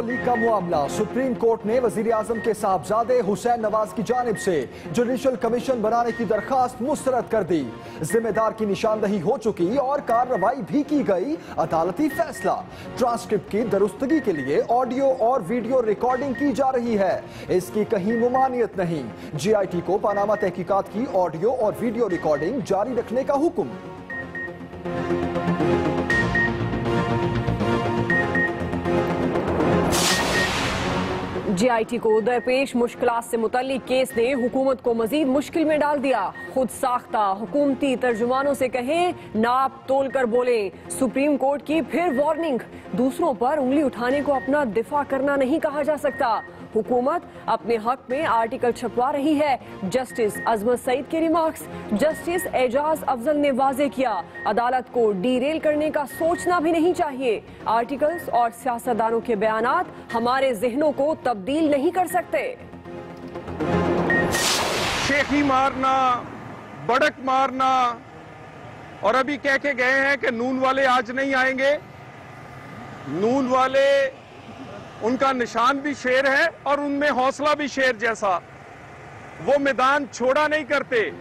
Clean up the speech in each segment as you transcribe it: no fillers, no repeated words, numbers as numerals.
Video leak का मामला, supreme court ने वजीर आजम के साहबजादे हुसैन नवाज की जानिब से जुडिशल कमीशन बनाने की दरखास्त मुस्तरद कर दी। जिम्मेदार की निशानदही हो चुकी और कार्रवाई भी की गई। अदालती फैसला, ट्रांसक्रिप्ट की दुरुस्तगी के लिए ऑडियो और वीडियो रिकॉर्डिंग की जा रही है। इसकी कहीं मुमानियत नहीं। GIT को पनामा तहकीकात की ऑडियो और वीडियो रिकॉर्डिंग जारी रखने का हुक्म। GIT को दरपेश मुश्किलात से मुतल्लिक केस ने हुकूमत को मजीद मुश्किल में डाल दिया। खुद साख्ता हुकूमती तर्जुमानों से कहें, नाप तोल कर बोले। सुप्रीम कोर्ट की फिर वार्निंग, दूसरों पर उंगली उठाने को अपना दिफा करना नहीं कहा जा सकता। हुकूमत अपने हक में आर्टिकल छपवा रही है। जस्टिस अजमत सईद के रिमार्क्स जस्टिस एजाज अफजल ने वाजे किया, अदालत को डीरेल करने का सोचना भी नहीं चाहिए। आर्टिकल्स और सियासतदानों के बयानात हमारे जहनों को तब्दील नहीं कर सकते। शेखी मारना, बड़क मारना, और अभी कह के गए हैं कि नून वाले आज नहीं आएंगे। नून वाले, उनका निशान भी शेर है और उनमें हौसला भी शेर जैसा। वो मैदान छोड़ा नहीं करते।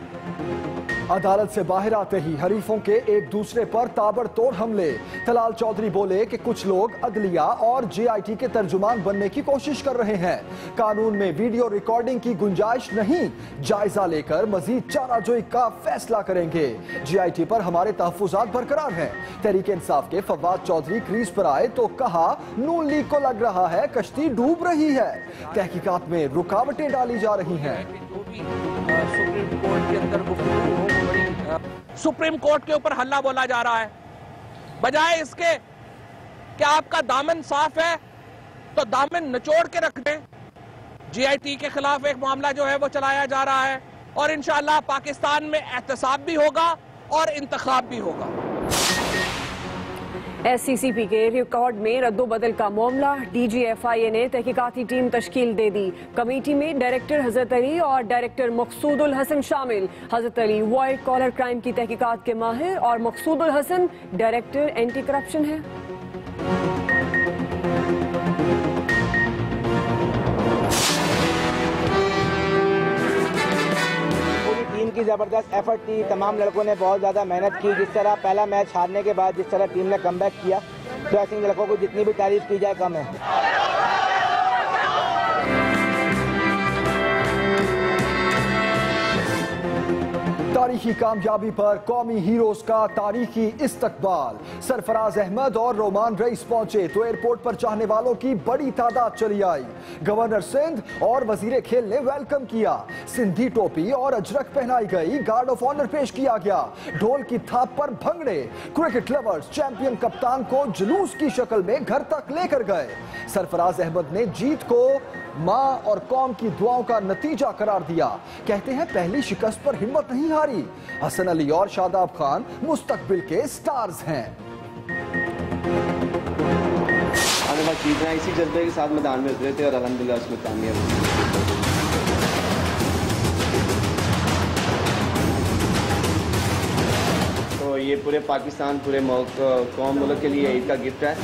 अदालत से बाहर आते ही हरीफों के एक दूसरे पर ताबड़तोड़ हमले। तलाल चौधरी बोले कि कुछ लोग अदलिया और GIT के तर्जुमान बनने की कोशिश कर रहे हैं। कानून में वीडियो रिकॉर्डिंग की गुंजाइश नहीं। जायजा लेकर मजीद चाराजोई का फैसला करेंगे। GIT पर हमारे तहफुजात बरकरार हैं। तहरीक इंसाफ के फवाद चौधरी क्रीज पर आए तो कहा, नून लीग को लग रहा है कश्ती डूब रही है। तहकीकात में रुकावटें डाली जा रही हैं। सुप्रीम कोर्ट के अंदर सुप्रीम कोर्ट के ऊपर हल्ला बोला जा रहा है, बजाय इसके कि आपका दामन साफ है तो दामन निचोड़ के रख दें। GIT के खिलाफ एक मामला जो है वो चलाया जा रहा है और इंशाअल्लाह पाकिस्तान में एहतसाब भी होगा और इंतखाब भी होगा। SCCP के रिकॉर्ड में रद्दोबदल का मामला, DGFIA ने तहकीकाती टीम तश्कील दे दी। कमेटी में डायरेक्टर हजरत अली और डायरेक्टर मकसूदुल हसन शामिल। हजरत अली वाइट कॉलर क्राइम की तहकीकात के माहिर और मकसूदुल हसन डायरेक्टर एंटी करप्शन है। की जबरदस्त एफर्ट थी, तमाम लड़कों ने बहुत ज़्यादा मेहनत की। जिस तरह पहला मैच हारने के बाद जिस तरह टीम ने कमबैक किया, तो ऐसे लड़कों को जितनी भी तारीफ की जाए कम है। तारीखी कामयाबी पर कौमी हीरोज का तारीखी इस्तकबाल। सरफराज अहमद और रोमान रईस पहुंचे तो एयरपोर्ट पर चाहने वालों की बड़ी तादाद चली आई। गवर्नर सिंध और वजीर खेल ने वेलकम किया। सिंधी टोपी और अजरक पहनाई गई। गार्ड ऑफ ऑनर पेश किया गया। ढोल की थाप पर भंगड़े। क्रिकेट लवर्स चैंपियन कप्तान को जुलूस की शक्ल में घर तक लेकर गए। सरफराज अहमद ने जीत को मां और कौम की दुआओं का नतीजा करार दिया। कहते हैं पहली शिकस्त पर हिम्मत नहीं हारी। हसन अली और शादाब खान मुस्तकबिल के स्टार्स हैं। आने बात जीतना इसी जज्बे के साथ मैदान में उतरे थे और अल्हम्दुलिल्लाह उसमें कामयाब हुए। तो ये पूरे पाकिस्तान, पूरे कौम मुल्क के लिए ईद का गिफ्ट है।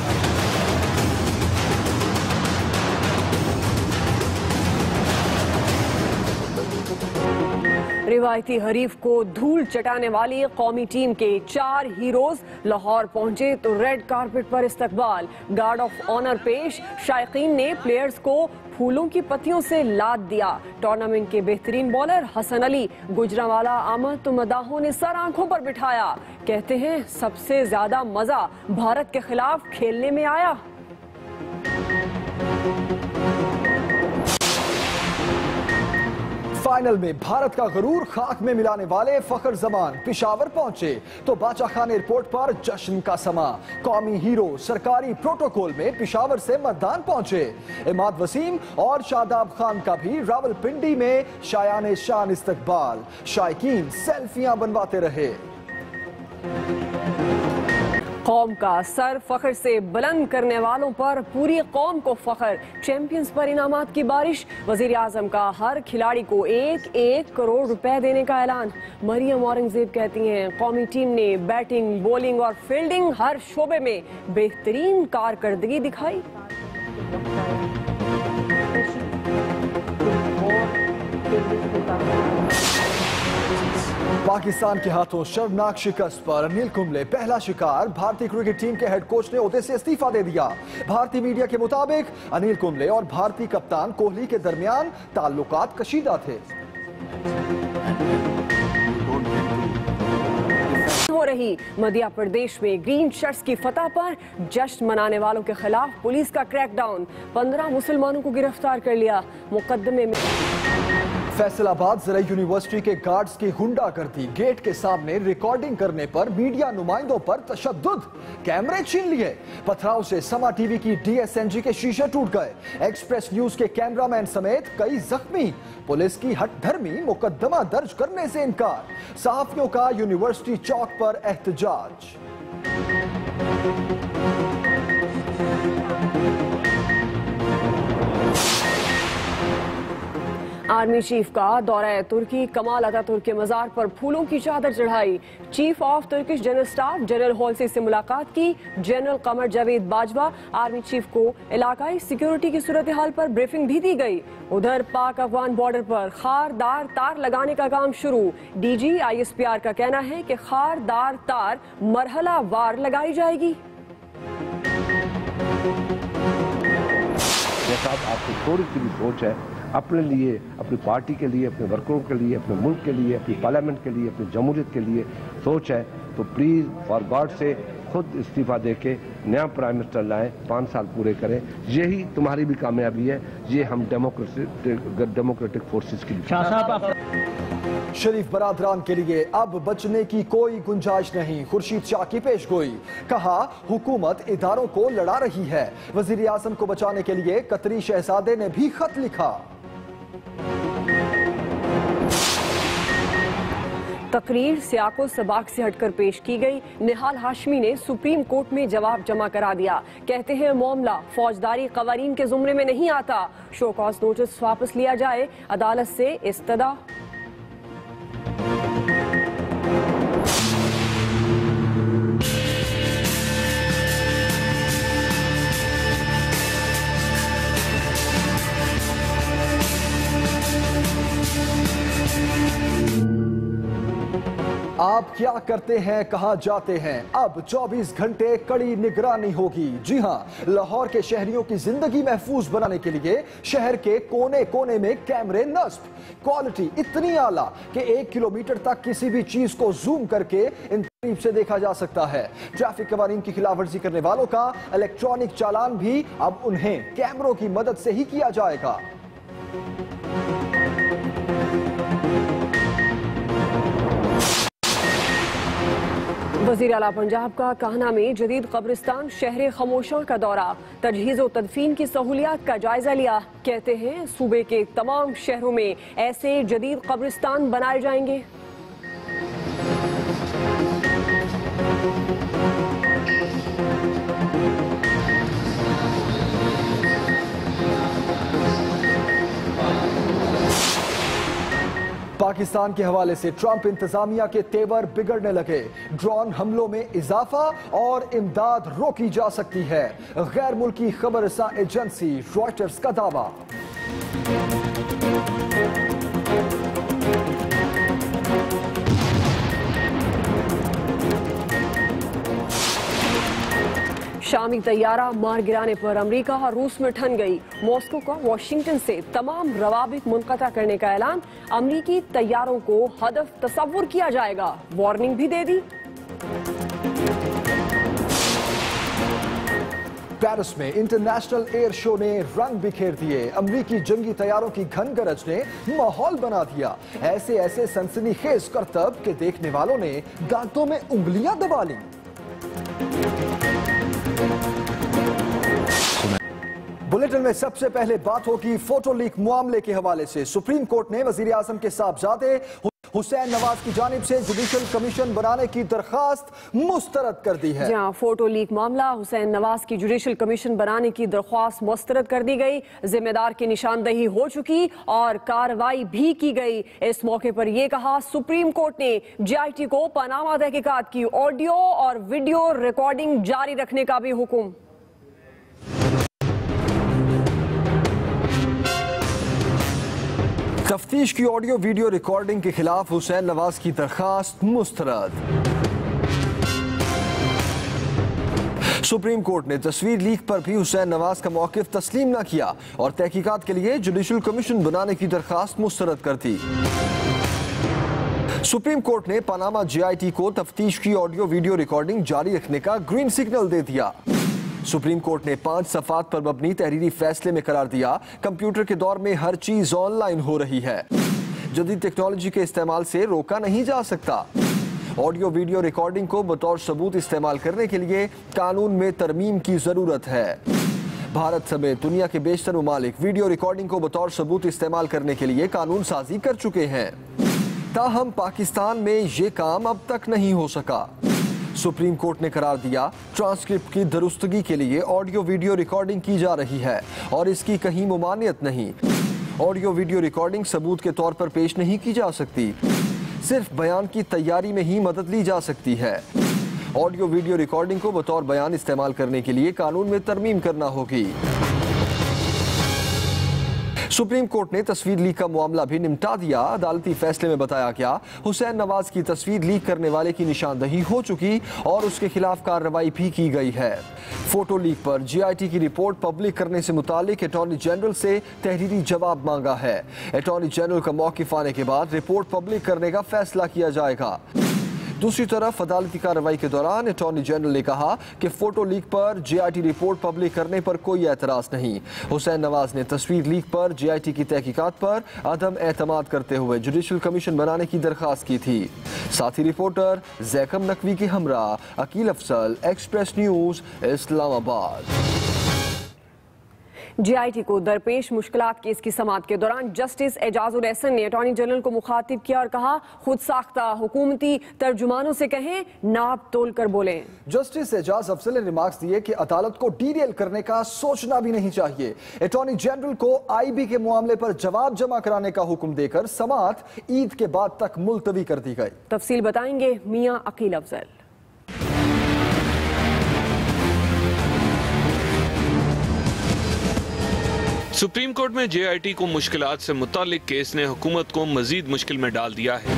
रिवायती हरीफ को धूल चटाने वाली कौमी टीम के 4 हीरोज लाहौर पहुंचे तो रेड कारपेट पर इस्तकबाल, गार्ड ऑफ ऑनर पेश। शायकीन ने प्लेयर्स को फूलों की पत्तियों से लाद दिया। टूर्नामेंट के बेहतरीन बॉलर हसन अली, गुजरांवाला आमद तो मदाहों ने सर आंखों पर बिठाया। कहते हैं सबसे ज्यादा मजा भारत के खिलाफ खेलने में आया। फाइनल में भारत का गरूर खाक में मिलाने वाले फखर जमान पिशावर पहुंचे तो बाचा खान एयरपोर्ट पर जश्न का समा। कौमी हीरो सरकारी प्रोटोकॉल में पिशावर से मैदान पहुंचे। इमाद वसीम और शादाब खान का भी रावलपिंडी में शायान शान इस्तकबाल। शायकीन सेल्फियां बनवाते रहे। कौम का सर फख्र से बुलंद करने वालों पर पूरी कौम को फख्र। चैंपियंस पर इनामात की बारिश। वजीर आजम का हर खिलाड़ी को 1-1 करोड़ रुपए देने का ऐलान। मरियम औरंगजेब कहती हैं कौमी टीम ने बैटिंग, बॉलिंग और फील्डिंग हर शोबे में बेहतरीन कारकर्दगी दिखाई। पाकिस्तान के हाथों शर्मनाक शिकस्त पर अनिल कुंबले पहला शिकार। भारतीय क्रिकेट टीम के हेड कोच ने ओहदे से इस्तीफा दे दिया। भारतीय मीडिया के मुताबिक अनिल कुंबले और भारतीय कप्तान कोहली के दरमियान ताल्लुकात कशीदा थे। हो रही मध्य प्रदेश में ग्रीन शर्ट्स की फतह पर जश्न मनाने वालों के खिलाफ पुलिस का क्रैकडाउन। 15 मुसलमानों को गिरफ्तार कर लिया। मुकदमे में फैसलाबाद जिला यूनिवर्सिटी के गार्ड्स की गुंडागर्दी। गेट के सामने रिकॉर्डिंग करने पर मीडिया नुमाइंदों पर तशद्दुद। कैमरे छीन लिए। पथराव से समा टीवी की DSNG के शीशे टूट गए। एक्सप्रेस न्यूज के कैमरामैन समेत कई जख्मी। पुलिस की हठधर्मी। मुकदमा दर्ज करने से इनकार। सहाफियों का यूनिवर्सिटी चौक पर एहतजाज। आर्मी चीफ का दौरा तुर्की। कमाल अतातुर्क के मजार पर फूलों की चादर चढ़ाई। Chief of Turkish general staff general Hulusi से मुलाकात की। General Qamar Javed Bajwa army chief को इलाकाई सिक्योरिटी की सूरत हाल पर ब्रीफिंग भी दी गई। उधर पाक अफगान बॉर्डर पर खारदार तार लगाने का काम शुरू। DG ISPR का कहना है कि खारदार तार मरहला वार लगाई जाएगी। आपकी थोड़ी सी भी सोच है अपने लिए, अपनी पार्टी के लिए, अपने वर्करों के लिए, अपने मुल्क के लिए, अपनी पार्लियामेंट के लिए, अपनी जमहूरियत के लिए सोच है तो प्लीज फॉर गॉड से खुद इस्तीफा देके नया प्राइम मिनिस्टर लाएं, 5 साल पूरे करें। यही तुम्हारी भी कामयाबी है। ये हम डेमोक्रेटिक फोर्सेस की शरीफ बरादरान के लिए अब बचने की कोई गुंजाइश नहीं। खुर्शीद शाह की पेशगोई। कहा हुकूमत इदारों को लड़ा रही है। वजीर आजम को बचाने के लिए कतरी शहजादे ने भी खत लिखा। तकरीर सियाको सबाक से हटकर पेश की गई। निहाल हाशमी ने सुप्रीम कोर्ट में जवाब जमा करा दिया। कहते हैं मामला फौजदारी कवानीन के जुमरे में नहीं आता। शो कॉज नोटिस वापस लिया जाए। अदालत से इस्तदा। आप क्या करते हैं, कहां जाते हैं, अब 24 घंटे कड़ी निगरानी होगी। जी हां, लाहौर के शहरियों की जिंदगी महफूज बनाने के लिए शहर के कोने कोने में कैमरे नस्ब। क्वालिटी इतनी आला कि 1 किलोमीटर तक किसी भी चीज को जूम करके इन करीब से देखा जा सकता है। ट्रैफिक कवानीन की खिलाफवर्जी करने वालों का इलेक्ट्रॉनिक चालान भी अब उन्हें कैमरों की मदद से ही किया जाएगा। वज़ीर आला पंजाब का काहना में जदीद कब्रिस्तान शहर खमोशा का दौरा। तजहीज़ व तदफीन की सहूलियात का जायजा लिया। कहते हैं सूबे के तमाम शहरों में ऐसे जदीद कब्रिस्तान बनाए जाएंगे। पाकिस्तान के हवाले से ट्रंप इंतजामिया के तेवर बिगड़ने लगे। ड्रोन हमलों में इजाफा और इमदाद रोकी जा सकती है। गैर मुल्की खबरसां एजेंसी रॉयटर्स का दावा। शामी तैयारा मार गिराने पर अमेरिका और रूस में ठन गई। मॉस्को का वाशिंगटन से तमाम रवाबित मुनक़ता करने का ऐलान। अमेरिकी तैयारों को हदफ तस्वुर किया जाएगा। वार्निंग भी दे दी। पेरिस में इंटरनेशनल एयर शो ने रंग बिखेर दिए। अमेरिकी जंगी तैयारों की घनगरज ने माहौल बना दिया। ऐसे ऐसे सनसनीखेज करतब के देखने वालों ने दांतों में उंगलियां दबा ली। बुलेटिन में सबसे पहले बात होगी फोटो लीक मामले के हवाले से। सुप्रीम कोर्ट ने वजीर आजम के साहबजादे हुसैन नवाज की जानिब से जुडिशल कमीशन बनाने की दरख्वास्त मुस्तरद कर दी है। जहां फोटो लीक मामला हुसैन नवाज की जुडिशल कमीशन बनाने की दरख्वास्त मुस्तरद कर दी गई। जिम्मेदार की निशानदही हो चुकी और कार्रवाई भी की गई। इस मौके पर यह कहा सुप्रीम कोर्ट ने GIT को पनामा तहकीकात की ऑडियो और वीडियो रिकॉर्डिंग जारी रखने का भी हुक्म। तफ्तीश की ऑडियो वीडियो रिकॉर्डिंग के खिलाफ हुसैन नवाज की दरखास्त मुस्तरद। सुप्रीम कोर्ट ने तस्वीर लीक पर भी हुसैन नवाज का मौकिफ तस्लीम न किया और तहकीकात के लिए जुडिशल कमीशन बनाने की दरखास्त मुस्तरद कर दी। सुप्रीम कोर्ट ने पनामा JIT को तफ्तीश की ऑडियो वीडियो रिकॉर्डिंग जारी रखने का ग्रीन सिग्नल दे दिया। सुप्रीम कोर्ट ने 5 सफ़ात पर मबनी तहरीरी फैसले में करार दिया, कंप्यूटर के दौर में हर चीज ऑनलाइन हो रही है, जदीद टेक्नोलॉजी के इस्तेमाल से रोका नहीं जा सकता। ऑडियो वीडियो रिकॉर्डिंग को बतौर सबूत इस्तेमाल करने के लिए कानून में तरमीम की जरूरत है। भारत समेत दुनिया के बेशतर ममालिक वीडियो रिकॉर्डिंग को बतौर सबूत इस्तेमाल करने के लिए कानून साजी कर चुके हैं, ताहम पाकिस्तान में ये काम अब तक नहीं हो सका। सुप्रीम कोर्ट ने करार दिया, ट्रांसक्रिप्ट की दुरुस्तगी के लिए ऑडियो वीडियो रिकॉर्डिंग की जा रही है और इसकी कहीं मुमानियत नहीं। ऑडियो वीडियो रिकॉर्डिंग सबूत के तौर पर पेश नहीं की जा सकती, सिर्फ बयान की तैयारी में ही मदद ली जा सकती है। ऑडियो वीडियो रिकॉर्डिंग को बतौर बयान इस्तेमाल करने के लिए कानून में तरमीम करना होगी। सुप्रीम कोर्ट ने तस्वीर लीक का मामला भी निपटा दिया। अदालती फैसले में बताया गया, हुसैन नवाज की तस्वीर लीक करने वाले की निशानदही हो चुकी और उसके खिलाफ कार्रवाई भी की गई है। फोटो लीक पर JIT की रिपोर्ट पब्लिक करने से मुतालिक अटॉर्नी जनरल से तहरीरी जवाब मांगा है। अटॉर्नी जनरल का मौकिफ आने के बाद रिपोर्ट पब्लिक करने का फैसला किया जाएगा। दूसरी तरफ अदालती कार्रवाई के दौरान अटॉर्नी जनरल ने कहा कि फोटो लीक पर JIT रिपोर्ट पब्लिक करने पर कोई एतराज नहीं। हुसैन नवाज ने तस्वीर लीक पर JIT की तहकीकात पर अदम एतमाद करते हुए जुडिशल कमीशन बनाने की दरखास्त की थी। साथी रिपोर्टर जैकम नकवी के हमरा Aqeel Afzal, Express News, Islamabad. JIT को दरपेश मुश्किलात केस की समाअत के दौरान जस्टिस एजाजुल एहसन ने अटॉर्नी जनरल को मुखातिब किया और कहा, खुद साख्ता हुकूमती तर्जुमानों से कहें, नाप तोल कर बोलें। जस्टिस एजाज अफजल ने रिमार्क्स दिए कि अदालत को डीरेल करने का सोचना भी नहीं चाहिए। अटॉर्नी जनरल को IB के मामले पर जवाब जमा कराने का हुक्म देकर समाअत ईद के बाद तक मुलतवी कर दी गई। तफसील बताएंगे मियां अकील अफजल। सुप्रीम कोर्ट में JIT को मुश्किलात से मुतालिक केस ने हुकूमत को मजीद मुश्किल में डाल दिया है।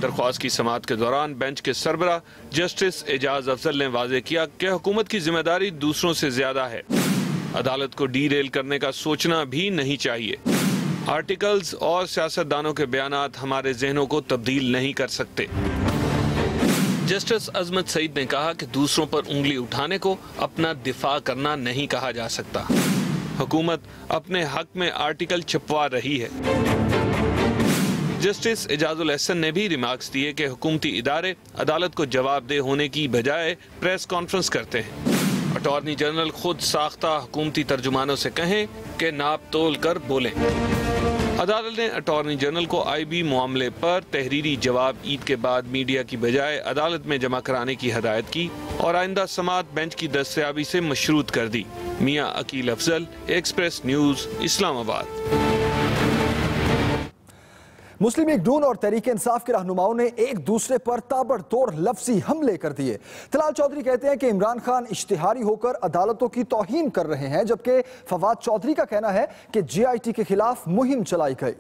दरख्वास्त की समाअत के दौरान बेंच के सरबरा जस्टिस एजाज अफजल ने वाजे किया कि हुकूमत की जिम्मेदारी दूसरों से ज्यादा है। अदालत को डीरेल करने का सोचना भी नहीं चाहिए। आर्टिकल्स और सियासतदानों के बयानात हमारे जहनों को तब्दील नहीं कर सकते। जस्टिस अजमत सईद ने कहा कि दूसरों पर उंगली उठाने को अपना दिफा करना नहीं कहा जा सकता। हुकूमत अपने हक में आर्टिकल छपवा रही है। जस्टिस एजाजुल एहसन ने भी रिमार्क्स दिए कि हुकूमती इदारे अदालत को जवाबदेह होने की बजाय प्रेस कॉन्फ्रेंस करते हैं। अटॉर्नी जनरल खुद साख्ता हुकूमती तर्जुमानों से कहें कि नाप तोल कर बोलें। अदालत ने अटॉर्नी जनरल को IB मामले पर तहरीरी जवाब ईद के बाद मीडिया की बजाय अदालत में जमा कराने की हदायत की और आइंदा समाअत बेंच की दस्तयाबी से मशरूत कर दी। मियां अकील अफजल, एक्सप्रेस न्यूज, इस्लामाबाद। मुस्लिम लीग नून और तहरीक इंसाफ के रहनुमाओं ने एक दूसरे पर ताबड़तोड़ लफ्जी हमले कर दिए। तलाल चौधरी कहते हैं कि इमरान खान इश्तिहारी होकर अदालतों की तौहीन कर रहे हैं, जबकि फवाद चौधरी का कहना है कि JIT के खिलाफ मुहिम चलाई गई।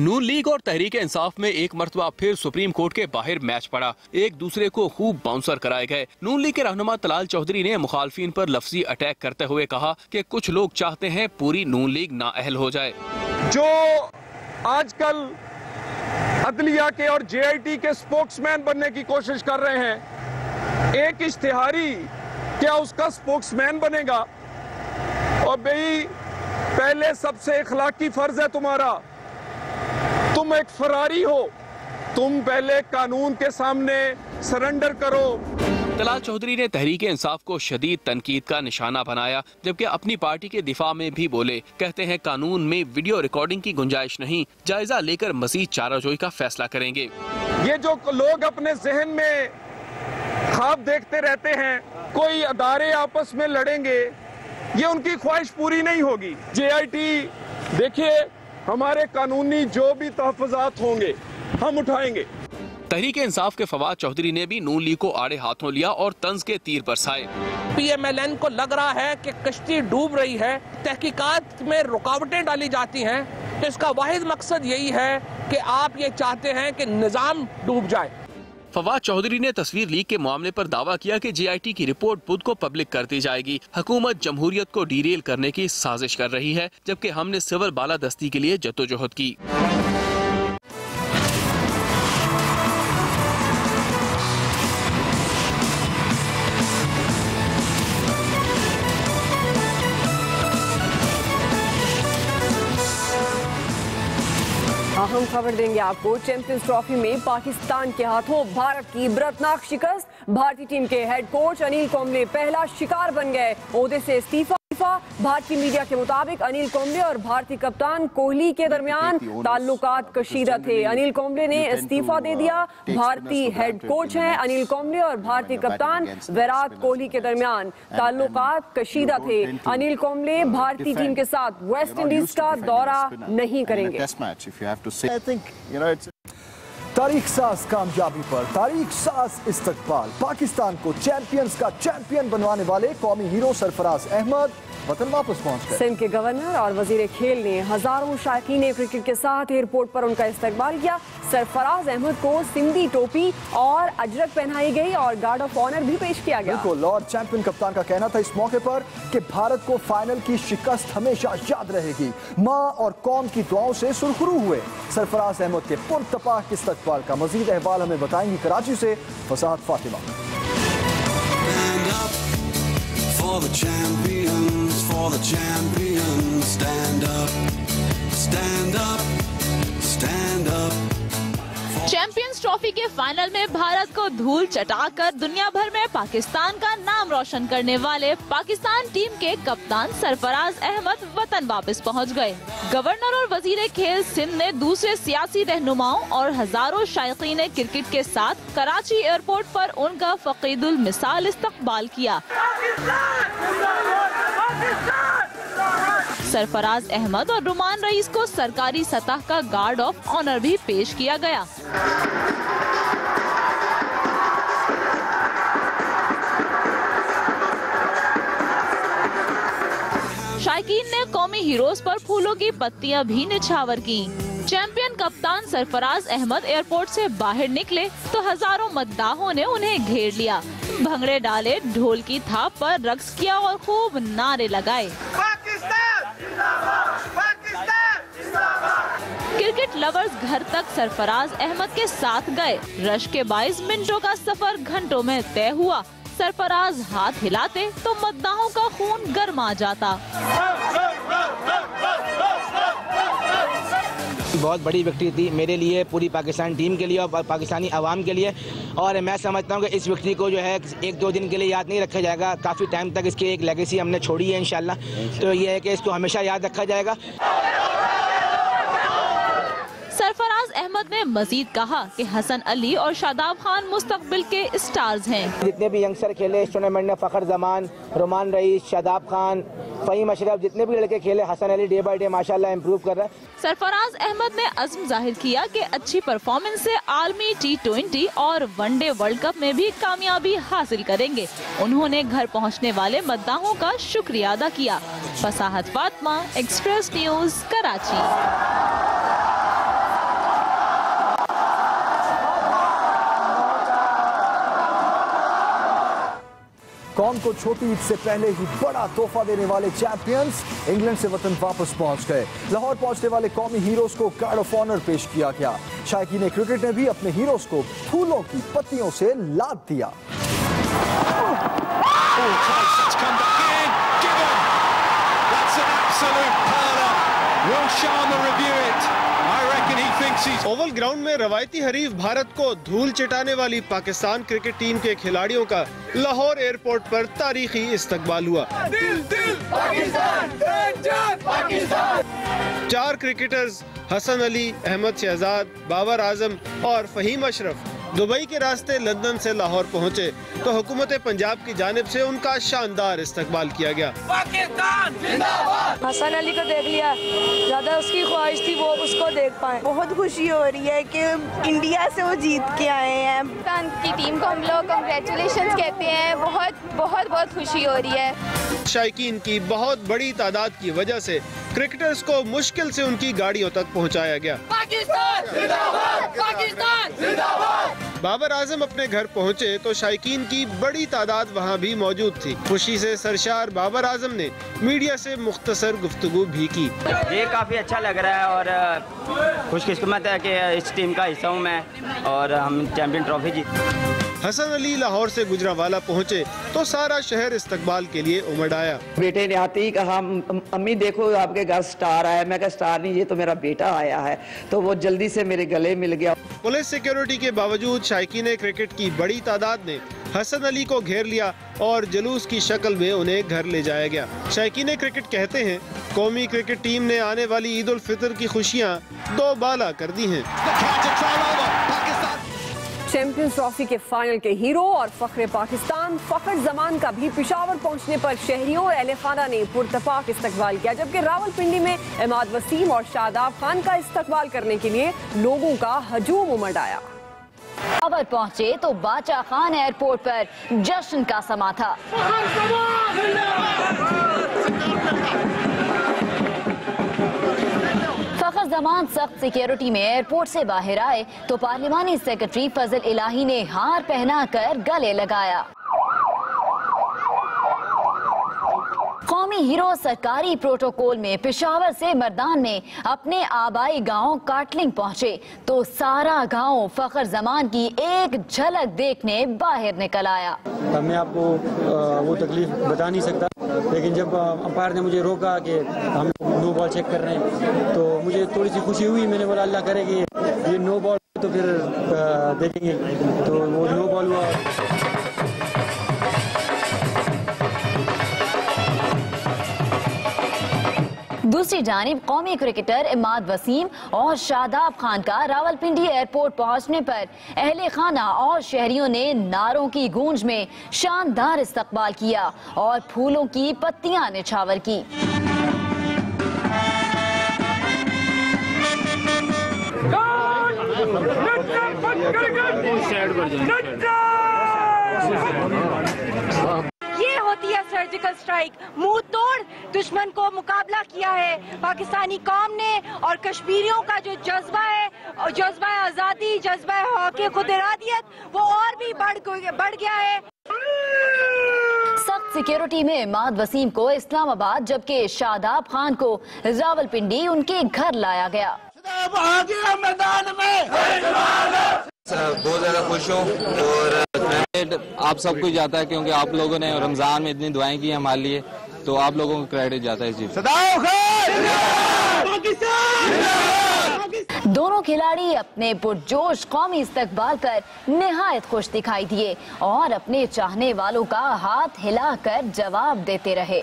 नून लीग और तहरीक इंसाफ में एक मरतबा फिर सुप्रीम कोर्ट के बाहर मैच पड़ा। एक दूसरे को खूब बाउंसर कराए गए। नून लीग के रहनुमा तलाल चौधरी ने मुखालफिन पर लफ्जी अटैक करते हुए कहा कि कुछ लोग चाहते हैं पूरी नून लीग नाअहल हो जाए। जो आजकल अदलिया के और JIT के स्पोक्समैन बनने की कोशिश कर रहे हैं, एक इश्तिहारी क्या उसका स्पोक्समैन बनेगा? और भाई पहले सबसे इखलाकी फर्ज है तुम्हारा, तुम एक फरारी हो, तुम पहले कानून के सामने सरेंडर करो। तलाल चौधरी ने तहरीक इंसाफ को शदीद तनकीद का निशाना बनाया, जबकि अपनी पार्टी के दिफा में भी बोले। कहते हैं कानून में वीडियो रिकॉर्डिंग की गुंजाइश नहीं, जायजा लेकर मजीद चाराजोई का फैसला करेंगे। ये जो लोग अपने जहन में ख्वाब देखते रहते हैं कोई अदारे आपस में लड़ेंगे, ये उनकी ख्वाहिश पूरी नहीं होगी। JIT देखिए, हमारे कानूनी जो भी तहफ़्फ़ुज़ात होंगे हम उठाएंगे। तहरीक इंसाफ के फवाद चौधरी ने भी नून लीग को आड़े हाथों लिया और तंज के तीर बरसाए। PMLN को लग रहा है कि कश्ती डूब रही है, तहकीकात में रुकावटें डाली जाती हैं, तो इसका वाहिद मकसद यही है कि आप ये चाहते हैं कि निज़ाम डूब जाए। फवाद चौधरी ने तस्वीर लीक के मामले पर दावा किया कि JIT की रिपोर्ट बुध को पब्लिक कर दी जाएगी। हुकूमत जमहूरियत को डीरेल करने की साजिश कर रही है, जबकि हमने सिविल बालादस्ती के लिए जद्दोजहद की। अहम खबर देंगे आपको। चैंपियंस ट्रॉफी में पाकिस्तान के हाथों भारत की इबरतनाक शिकस्त। भारतीय टीम के हेड कोच अनिल कुंबले पहला शिकार बन गए, ओहदे से इस्तीफा। भारतीय मीडिया के मुताबिक अनिल कुंबले और भारतीय कप्तान कोहली के दरमियान ताल्लुकात कशीदा थे। अनिल कुंबले ने इस्तीफा दे दिया। भारतीय हेड कोच हैं अनिल कुंबले और भारतीय कप्तान विराट कोहली के दरमियान ताल्लुकात कशीदा थे। अनिल कुंबले भारतीय टीम के साथ वेस्ट इंडीज का दौरा नहीं करेंगे। तारीख साज कामयाबी पर तारीख साज इस्तकबाल। पाकिस्तान को चैंपियंस का चैंपियन बनवाने वाले कौमी हीरो सरफराज अहमद वतन वापस पहुंच गए। सिंध के गवर्नर और वजीर खेल ने हजारों शायकीन क्रिकेट के साथ एयरपोर्ट पर उनका इस्तकबाल किया। सरफराज अहमद को सिंधी टोपी और अजरक पहनाई गई और गार्ड ऑफ ऑनर भी पेश किया गया। बिल्कुल, और चैंपियन कप्तान का कहना था इस मौके पर कि भारत को फाइनल की शिकस्त हमेशा याद रहेगी। मां और कौम की दुआओं से सुरखरू हुए सरफराज अहमद के पुरतपाह इस्तकबाल का मजीद अहवाल हमें बताएंगी कराची से फसाद Fatima. For the champions, for the champions, stand up, stand up, stand up. Champions trophy के फाइनल में भारत को धूल चटाकर दुनिया भर में पाकिस्तान का नाम रोशन करने वाले पाकिस्तान टीम के कप्तान सरफराज अहमद वतन वापस पहुंच गए। गवर्नर और वजीर खेल सिंध ने दूसरे सियासी रहनुमाओं और हजारों शायकीन क्रिकेट के साथ कराची एयरपोर्ट पर उनका फकीदुल मिसाल इस्तकबाल किया। सरफराज अहमद और रुमान रईस को सरकारी सतह का गार्ड ऑफ ऑनर भी पेश किया गया। शायकीन ने कौमी हीरोज पर फूलों की पत्तियां भी निछावर की। चैंपियन कप्तान सरफराज अहमद एयरपोर्ट से बाहर निकले तो हजारों मद्दाहों ने उन्हें घेर लिया, भंगड़े डाले, ढोल की थाप पर रक्स किया और खूब नारे लगाए। क्रिकेट लवर्स घर तक सरफराज अहमद के साथ गए। रश के 22 मिनटों का सफर घंटों में तय हुआ। सरफराज हाथ हिलाते तो मद्दाहों का खून गर्मा जाता। बहुत बड़ी विक्ट्री थी मेरे लिए, पूरी पाकिस्तान टीम के लिए और पाकिस्तानी अवाम के लिए, और मैं समझता हूँ कि इस विक्ट्री को जो है 1-2 दिन के लिए याद नहीं रखा जाएगा। काफ़ी टाइम तक इसकी एक लेगेसी हमने छोड़ी है इंशाल्लाह, तो ये है कि इसको हमेशा याद रखा जाएगा। सरफराज अहमद ने मजीद कहा कि हसन अली और शादाब खान मुस्तकबिल के स्टार्स हैं। जितने भी यंगस्टर खेले इस टूर्नामेंट में, फखर जमान, रुमान रईस, शादाब खान, फ़हीम अशरफ, जितने भी लड़के खेले, Hasan Ali day by day माशाल्लाह इम्प्रूव कर रहा है। सरफराज अहमद ने अज़्म जाहिर किया कि अच्छी परफॉर्मेंस से आलमी T20 और वनडे वर्ल्ड कप में भी कामयाबी हासिल करेंगे। उन्होंने घर पहुंचने वाले मद्दाहों का शुक्रिया अदा किया। फसाहत फातिमा, एक्सप्रेस न्यूज, कराची। कौम को छोटी ईद से पहले ही बड़ा तोहफा देने वाले चैंपियंस इंग्लैंड से वतन वापस पहुंच गए। लाहौर पहुंचने वाले कौमी हीरोज को गार्ड ऑफ ऑनर पेश किया गया। शायकीन क्रिकेट ने भी अपने हीरोज को फूलों की पत्तियों से लाद दिया। ओवल ग्राउंड में रवायती हरीफ भारत को धूल चटाने वाली पाकिस्तान क्रिकेट टीम के खिलाड़ियों का लाहौर एयरपोर्ट पर तारीखी इस्तकबाल हुआ। दिल दिल पाकिस्तान, जान पाकिस्तान। 4 क्रिकेटर्स हसन अली, अहमद शहजाद, बाबर आजम और फ़हीम अशरफ दुबई के रास्ते लंदन से लाहौर पहुंचे तो हुकूमत पंजाब की जानिब से उनका शानदार इस्तकबाल किया गया। पाकिस्तान जिंदाबाद। हसन अली को देख लिया, ज्यादा उसकी ख्वाहिश थी वो उसको देख पाए। बहुत खुशी हो रही है कि इंडिया से वो जीत के आए हैं। पाकिस्तान की टीम को हम लोग कांग्रेचुलेशंस कहते हैं। बहुत बहुत बहुत खुशी हो रही है। शायकीन की बहुत बड़ी तादाद की वजह से क्रिकेटर्स को मुश्किल से उनकी गाड़ियों तक पहुंचाया गया। पाकिस्तान जिंदाबाद, पाकिस्तान जिंदाबाद। बाबर आजम अपने घर पहुंचे तो शायकीन की बड़ी तादाद वहां भी मौजूद थी। खुशी से सरशार बाबर आजम ने मीडिया से मुख्तसर गुफ्तगू भी की। ये काफ़ी अच्छा लग रहा है और खुशकिस्मत है कि इस टीम का हिस्सा हूँ मैं और हम चैंपियन ट्रॉफी जीत। हसन अली लाहौर से गुजरावाला पहुंचे तो सारा शहर इस्तकबाल के लिए उमड़ आया। बेटे ने आते ही कहा अम्मी देखो आपके घर स्टार आया। मैं कहा स्टार नहीं, ये तो मेरा बेटा आया है। तो वो जल्दी से मेरे गले मिल गया। पुलिस सिक्योरिटी के बावजूद शायकीन क्रिकेट की बड़ी तादाद ने हसन अली को घेर लिया और जुलूस की शक्ल में उन्हें घर ले जाया गया। शायकीन क्रिकेट कहते हैं कौमी क्रिकेट टीम ने आने वाली ईद उल फितर की खुशियाँ दो बाला कर दी हैं। चैंपियंस ट्रॉफी के फाइनल के हीरो और फख्रे पाकिस्तान फखर जमान का भी पेशावर पहुंचने पर शहरियों और अहले खाना ने पुरतपाक इस्तकबाल किया, जबकि रावलपिंडी में इमाद वसीम और शादाब खान का इस्तकबाल करने के लिए लोगों का हजूम उमड़ आया। खबर पहुंचे तो बाचा खान एयरपोर्ट पर जश्न का समा था। फखर जमान सख्त सिक्योरिटी में एयरपोर्ट से बाहर आए तो पार्लिमानी सेक्रेटरी फजल इलाही ने हार पहनाकर गले लगाया। कौमी हीरो सरकारी प्रोटोकॉल में पेशावर से मर्दान में अपने आबाई गांव काटलिंग पहुंचे तो सारा गांव फखर जमान की एक झलक देखने बाहर निकल आया। मैं आपको वो तकलीफ बता नहीं सकता, लेकिन जब अंपायर ने मुझे रोका कि हम नो बॉल चेक कर रहे हैं तो मुझे थोड़ी सी खुशी हुई। मैंने बोला अल्लाह करे कि ये नो बॉल तो फिर देखेंगे, तो वो नो बॉल हुआ। दूसरी जानिब कौमी क्रिकेटर इमाद वसीम और शादाब खान का रावलपिंडी एयरपोर्ट पहुंचने पर अहले खाना और शहरियों ने नारों की गूंज में शानदार इस्तकबाल किया और फूलों की पत्तियां निछावर की। ये होती है सर्जिकल स्ट्राइक। मुंह तोड़ दुश्मन को मुकाबला किया है पाकिस्तानी कौम ने और कश्मीरियों का जो जज्बा है, जज्बा आजादी, जज्बा हक खुद इरादियत, वो और भी बढ़ गया है। सख्त सिक्योरिटी में इमाद वसीम को इस्लामाबाद जबकि शादाब खान को रावलपिंडी उनके घर लाया गया। मैदान में बहुत ज्यादा खुश हूँ और आप सबको ही जाता है क्योंकि आप लोगों ने रमजान में इतनी दुआएं की हमारे लिए, तो आप लोगों को क्रेडिट जाता है इस चीज। दोनों खिलाड़ी अपने पुरजोश कौमी इस्तकबाल पर निहायत खुश दिखाई दिए और अपने चाहने वालों का हाथ हिलाकर जवाब देते रहे।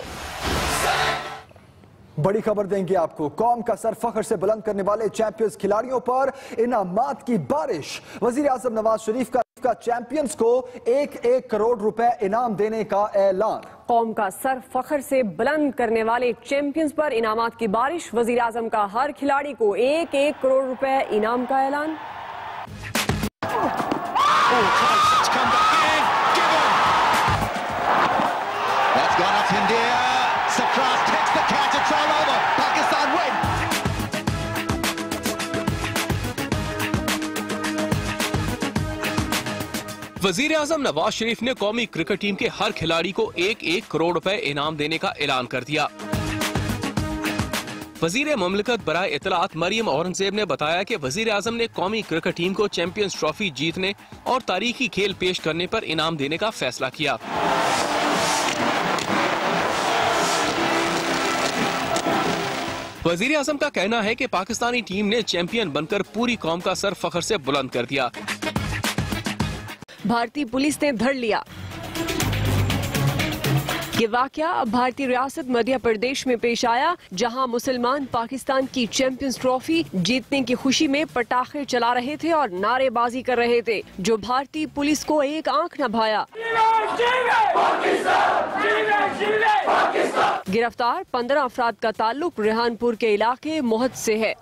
बड़ी खबर देंगे आपको। कौम का सर फख्र से बुलंद करने वाले चैंपियंस खिलाड़ियों पर इनामात की बारिश। वजीर आजम नवाज शरीफ का चैंपियंस को 1-1 करोड़ रुपए इनाम देने का ऐलान। कौम का सर फख्र से बुलंद करने वाले चैंपियंस पर इनामात की बारिश। वजीर आजम का हर खिलाड़ी को 1-1 करोड़ रुपए इनाम का ऐलान। वजीर आजम नवाज शरीफ ने कौमी क्रिकेट टीम के हर खिलाड़ी को 1-1 करोड़ रुपए इनाम देने का ऐलान कर दिया। वजीर ममलकत बराए इतलात मरियम औरंगजेब ने बताया कि वजीर आजम ने कौमी क्रिकेट टीम को चैंपियंस ट्रॉफी जीतने और तारीखी खेल पेश करने पर इनाम देने का फैसला किया। वजीर आजम का कहना है कि पाकिस्तानी टीम ने चैंपियन बनकर पूरी कौम का सर फख्र से बुलंद कर दिया। भारतीय पुलिस ने धर लिया। ये वाकया अब भारतीय रियासत मध्य प्रदेश में पेश आया, जहां मुसलमान पाकिस्तान की चैंपियंस ट्रॉफी जीतने की खुशी में पटाखे चला रहे थे और नारेबाजी कर रहे थे, जो भारतीय पुलिस को एक आंख न भाया। गिरफ्तार 15 अफराद का ताल्लुक रेहानपुर के इलाके मोहत से है।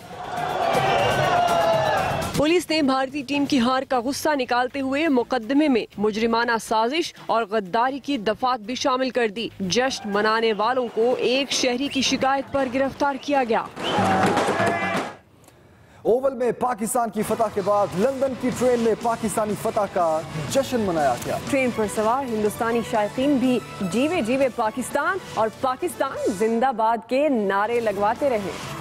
पुलिस ने भारतीय टीम की हार का गुस्सा निकालते हुए मुकदमे में मुजरिमाना साजिश और गद्दारी की दफात भी शामिल कर दी। जश्न मनाने वालों को एक शहरी की शिकायत पर गिरफ्तार किया गया। ओवल में पाकिस्तान की फतह के बाद लंदन की ट्रेन में पाकिस्तानी फतह का जश्न मनाया गया। ट्रेन पर सवार हिंदुस्तानी शायकीन भी जीवे जीवे पाकिस्तान और पाकिस्तान जिंदाबाद के नारे लगवाते रहे।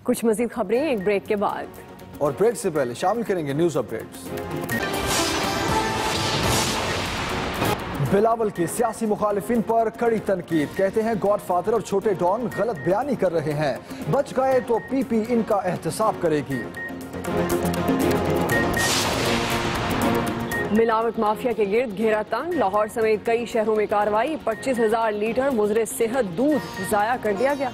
कुछ मजीद खबरें एक ब्रेक के बाद, और ब्रेक से पहले शामिल करेंगे न्यूज अपडेट्स। बिलावल के सियासी मुखालिफिन पर कड़ी तनकीद, कहते हैं गॉडफादर और छोटे डॉन गलत बयानी कर रहे हैं, बच गए तो पीपी इनका एहतसाब करेगी। मिलावट माफिया के गिर्द घेरा तंग, लाहौर समेत कई शहरों में कार्रवाई, 25,000 लीटर मुजरे सेहत दूध जाया कर दिया गया।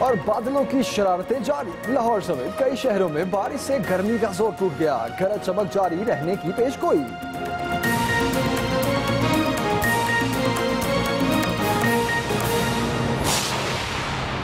और बादलों की शरारतें जारी, लाहौर समेत कई शहरों में बारिश से गर्मी का जोर टूट गया, गरज चमक जारी रहने की पेशगोई।